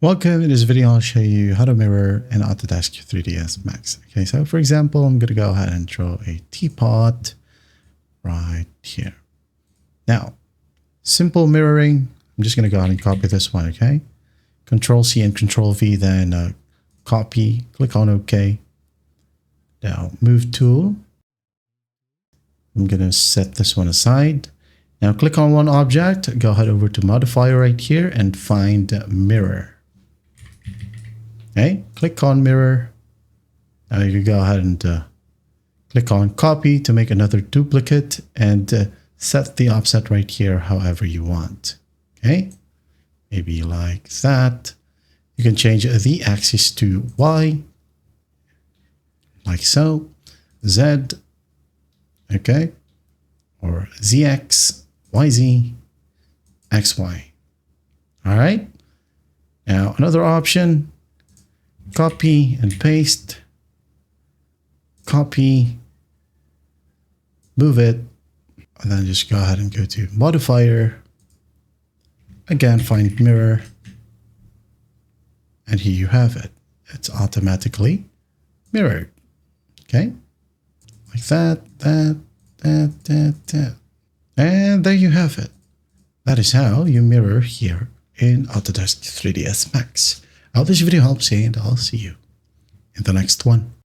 Welcome. In this video, I'll show you how to mirror in Autodesk 3ds Max. Okay, so for example, I'm going to go ahead and draw a teapot right here. Now, simple mirroring. I'm just going to go ahead and copy this one, okay? Control C and Control V, then copy, click on OK. Now, move tool. I'm going to set this one aside. Now, click on one object, go ahead over to modifier right here and find mirror. Okay, click on mirror. Now you can go ahead and click on copy to make another duplicate and set the offset right here however you want. Okay, maybe like that. You can change the axis to Y, like so, Z, okay, or ZX, YZ, XY. All right, now another option. Copy and paste, copy, move it, and then just go ahead and go to modifier. Again, find mirror, and here you have it. It's automatically mirrored. Okay, like that. And there you have it. That is how you mirror here in Autodesk 3ds Max. I hope this video helps you, and I'll see you in the next one.